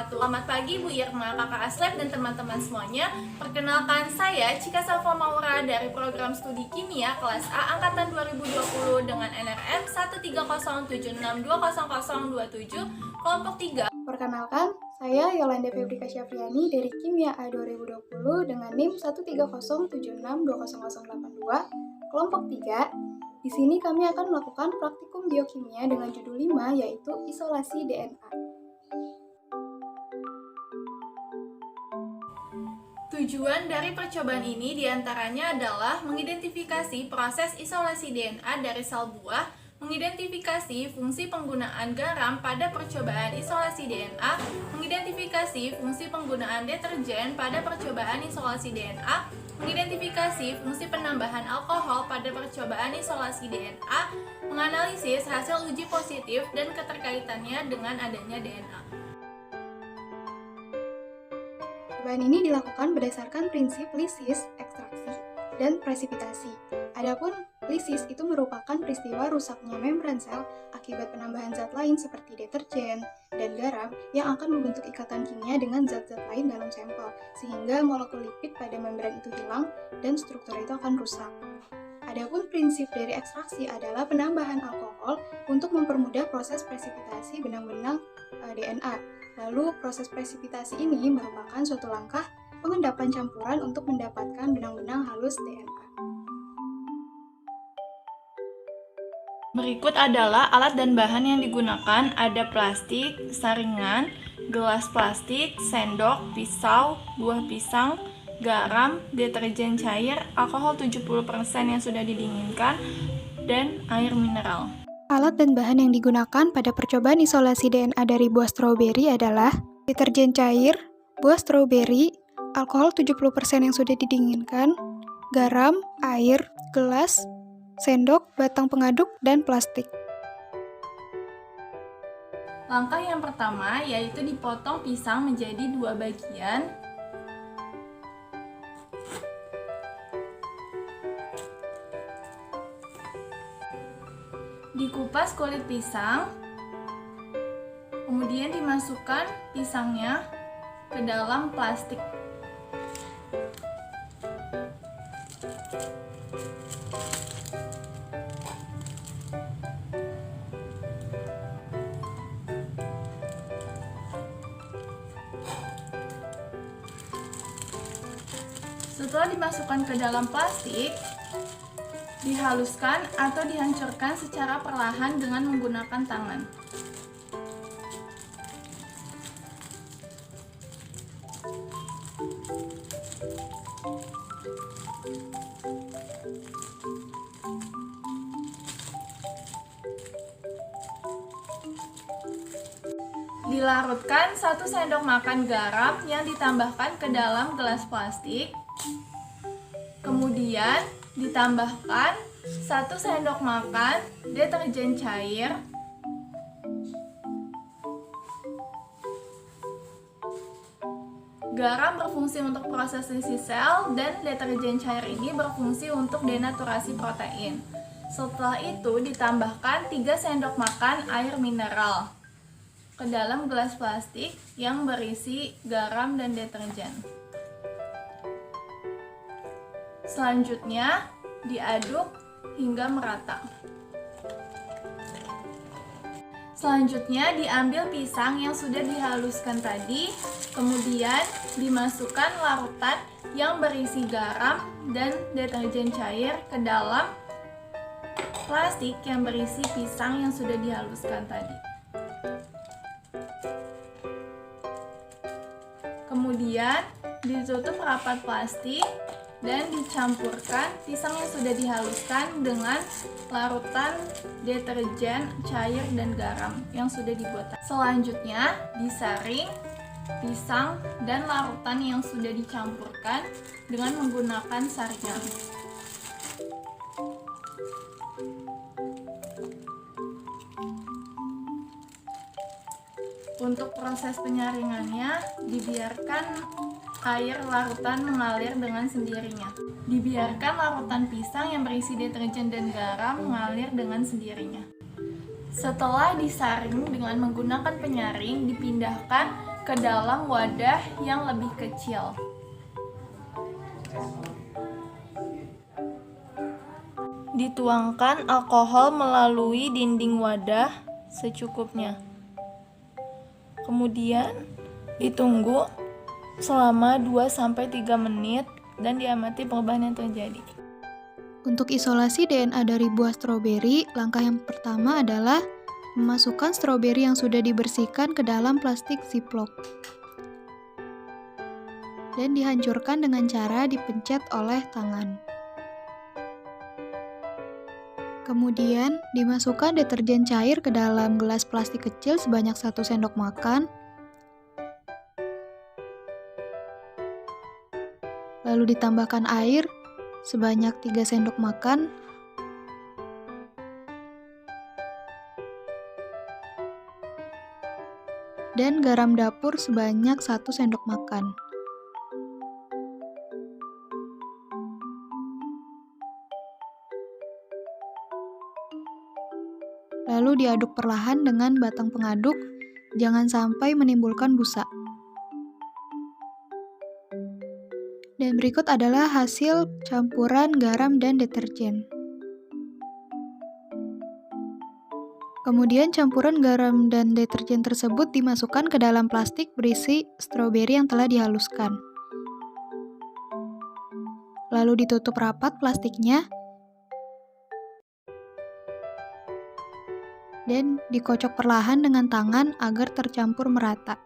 wabarakatuh. Selamat pagi Bu Irma, Kakak Aslep dan teman-teman semuanya. Perkenalkan saya Cika Salva Maura dari program studi kimia kelas A angkatan 2020 dengan NRM 13076200027 kelompok 3. Perkenalkan, saya Yolanda Febrika Syafriani dari Kimia A 2020 dengan NIM 13076200082 kelompok 3. Di sini kami akan melakukan praktikum biokimia dengan judul 5 yaitu isolasi DNA. Tujuan dari percobaan ini diantaranya adalah mengidentifikasi proses isolasi DNA dari sel buah, mengidentifikasi fungsi penggunaan garam pada percobaan isolasi DNA, mengidentifikasi fungsi penggunaan deterjen pada percobaan isolasi DNA, mengidentifikasi fungsi penambahan alkohol pada percobaan isolasi DNA, menganalisis hasil uji positif dan keterkaitannya dengan adanya DNA. Percobaan ini dilakukan berdasarkan prinsip lisis, ekstraksi, dan presipitasi. Adapun lisis itu merupakan peristiwa rusaknya membran sel akibat penambahan zat lain seperti deterjen dan garam yang akan membentuk ikatan kimia dengan zat-zat lain dalam sampel, sehingga molekul lipid pada membran itu hilang dan struktur itu akan rusak. Adapun prinsip dari ekstraksi adalah penambahan alkohol untuk mempermudah proses presipitasi benang-benang DNA. Lalu proses presipitasi ini merupakan suatu langkah pengendapan campuran untuk mendapatkan benang-benang halus DNA. Berikut adalah alat dan bahan yang digunakan. Ada plastik, saringan, gelas plastik, sendok, pisau, buah pisang, garam, deterjen cair, alkohol 70% yang sudah didinginkan, dan air mineral. Alat dan bahan yang digunakan pada percobaan isolasi DNA dari buah stroberi adalah deterjen cair, buah stroberi, alkohol 70% yang sudah didinginkan, garam, air, gelas, sendok, batang pengaduk, dan plastik. Langkah yang pertama yaitu dipotong pisang menjadi 2 bagian. Dikupas kulit pisang, kemudian dimasukkan pisangnya ke dalam plastik. Setelah dimasukkan ke dalam plastik, dihaluskan atau dihancurkan secara perlahan dengan menggunakan tangan. Dilarutkan 1 sendok makan garam yang ditambahkan ke dalam gelas plastik. Kemudian ditambahkan 1 sendok makan deterjen cair, garam berfungsi untuk proses lisi sel dan deterjen cair ini berfungsi untuk denaturasi protein. Setelah itu ditambahkan 3 sendok makan air mineral ke dalam gelas plastik yang berisi garam dan deterjen. Selanjutnya, diaduk hingga merata. Selanjutnya, diambil pisang yang sudah dihaluskan tadi, kemudian dimasukkan larutan yang berisi garam dan deterjen cair ke dalam plastik yang berisi pisang yang sudah dihaluskan tadi. Kemudian, ditutup rapat plastik dan dicampurkan pisang yang sudah dihaluskan dengan larutan deterjen cair dan garam yang sudah dibuat. Selanjutnya disaring pisang dan larutan yang sudah dicampurkan dengan menggunakan saringan. Untuk proses penyaringannya dibiarkan air larutan mengalir dengan sendirinya. Dibiarkan larutan pisang yang berisi deterjen dan garam mengalir dengan sendirinya. Setelah disaring dengan menggunakan penyaring, dipindahkan ke dalam wadah yang lebih kecil. Dituangkan alkohol melalui dinding wadah secukupnya. Kemudian ditunggu selama 2-3 menit dan diamati perubahan yang terjadi. Untuk isolasi DNA dari buah stroberi, langkah yang pertama adalah memasukkan stroberi yang sudah dibersihkan ke dalam plastik ziplock dan dihancurkan dengan cara dipencet oleh tangan. Kemudian, dimasukkan deterjen cair ke dalam gelas plastik kecil sebanyak 1 sendok makan, lalu ditambahkan air sebanyak 3 sendok makan, dan garam dapur sebanyak 1 sendok makan. Lalu diaduk perlahan dengan batang pengaduk, jangan sampai menimbulkan busa. Dan berikut adalah hasil campuran garam dan deterjen. Kemudian campuran garam dan deterjen tersebut dimasukkan ke dalam plastik berisi stroberi yang telah dihaluskan. Lalu ditutup rapat plastiknya dan dikocok perlahan dengan tangan agar tercampur merata.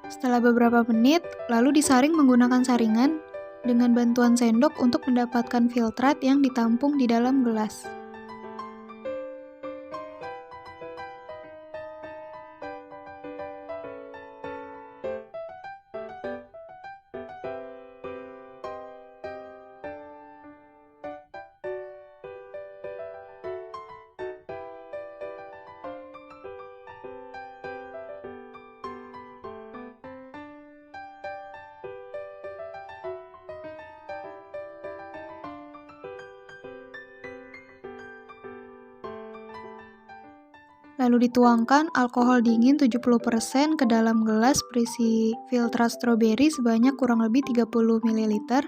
Setelah beberapa menit, lalu disaring menggunakan saringan dengan bantuan sendok untuk mendapatkan filtrat yang ditampung di dalam gelas. Lalu dituangkan alkohol dingin 70% ke dalam gelas berisi filtrat stroberi sebanyak kurang lebih 30 ml.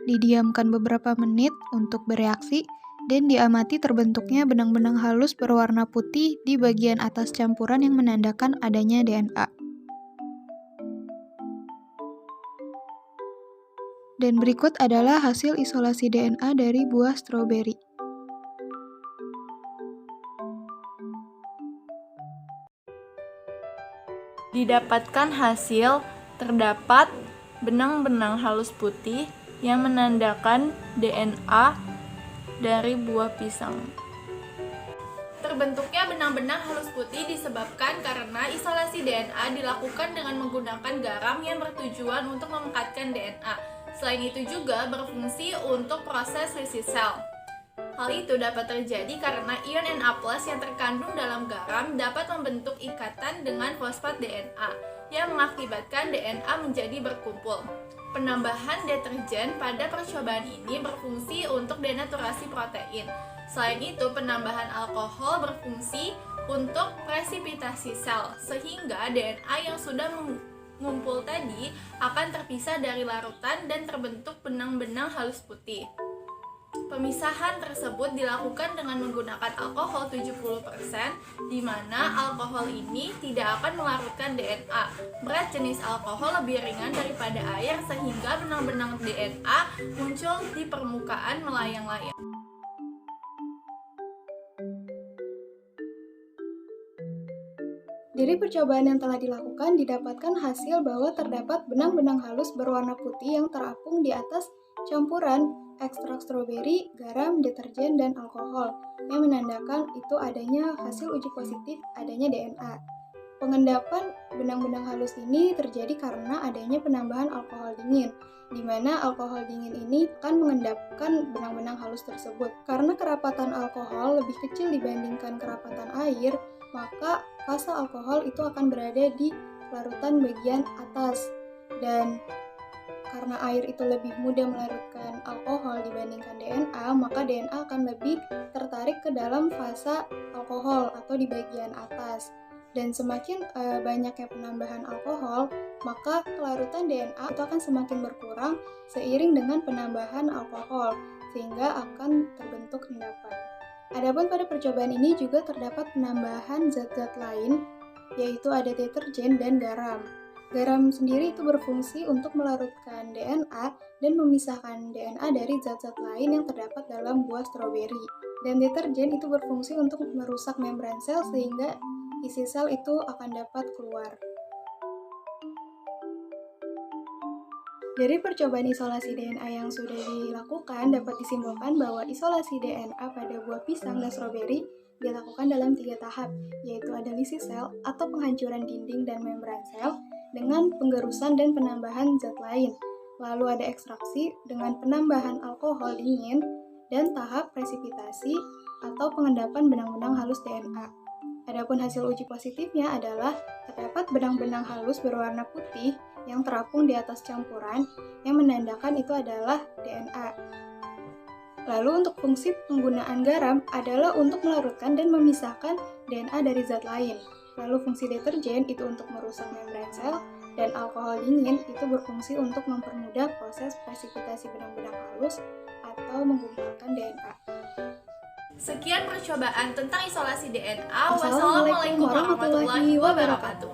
Didiamkan beberapa menit untuk bereaksi dan diamati terbentuknya benang-benang halus berwarna putih di bagian atas campuran yang menandakan adanya DNA. Dan berikut adalah hasil isolasi DNA dari buah stroberi. Didapatkan hasil terdapat benang-benang halus putih yang menandakan DNA dari buah pisang. Terbentuknya benang-benang halus putih disebabkan karena isolasi DNA dilakukan dengan menggunakan garam yang bertujuan untuk memekatkan DNA. Selain itu juga berfungsi untuk proses lysis sel. Hal itu dapat terjadi karena ion Na+ yang terkandung dalam garam dapat membentuk ikatan dengan fosfat DNA yang mengakibatkan DNA menjadi berkumpul. Penambahan deterjen pada percobaan ini berfungsi untuk denaturasi protein. Selain itu, penambahan alkohol berfungsi untuk presipitasi sel, sehingga DNA yang sudah mengumpul tadi akan terpisah dari larutan dan terbentuk benang-benang halus putih. Pemisahan tersebut dilakukan dengan menggunakan alkohol 70%, di mana alkohol ini tidak akan melarutkan DNA. Berat jenis alkohol lebih ringan daripada air sehingga benang-benang DNA muncul di permukaan melayang-layang. Dari percobaan yang telah dilakukan, didapatkan hasil bahwa terdapat benang-benang halus berwarna putih yang terapung di atas campuran ekstrak stroberi, garam, deterjen, dan alkohol, yang menandakan itu adanya hasil uji positif adanya DNA. Pengendapan benang-benang halus ini terjadi karena adanya penambahan alkohol dingin, di mana alkohol dingin ini akan mengendapkan benang-benang halus tersebut. Karena kerapatan alkohol lebih kecil dibandingkan kerapatan air, maka fase alkohol itu akan berada di larutan bagian atas. Dan Karena air itu lebih mudah melarutkan alkohol dibandingkan DNA, maka DNA akan lebih tertarik ke dalam fasa alkohol atau di bagian atas. Dan semakin banyaknya penambahan alkohol, maka kelarutan DNA itu akan semakin berkurang seiring dengan penambahan alkohol, sehingga akan terbentuk endapan. Adapun pada percobaan ini juga terdapat penambahan zat-zat lain, yaitu ada deterjen dan garam. Garam sendiri itu berfungsi untuk melarutkan DNA dan memisahkan DNA dari zat-zat lain yang terdapat dalam buah stroberi. Dan deterjen itu berfungsi untuk merusak membran sel sehingga isi sel itu akan dapat keluar. Dari percobaan isolasi DNA yang sudah dilakukan, dapat disimpulkan bahwa isolasi DNA pada buah pisang dan stroberi dilakukan dalam 3 tahap, yaitu ada lysis sel atau penghancuran dinding dan membran sel dengan penggerusan dan penambahan zat lain. Lalu ada ekstraksi dengan penambahan alkohol dingin dan tahap presipitasi atau pengendapan benang-benang halus DNA. Adapun hasil uji positifnya adalah terdapat benang-benang halus berwarna putih yang terapung di atas campuran yang menandakan itu adalah DNA. Lalu untuk fungsi penggunaan garam adalah untuk melarutkan dan memisahkan DNA dari zat lain. Lalu fungsi deterjen itu untuk merusak membran sel, dan alkohol dingin itu berfungsi untuk mempermudah proses presipitasi benang-benang halus atau menggumpalkan DNA. Sekian percobaan tentang isolasi DNA. Wassalamualaikum Wassalamualaikum warahmatullahi wabarakatuh.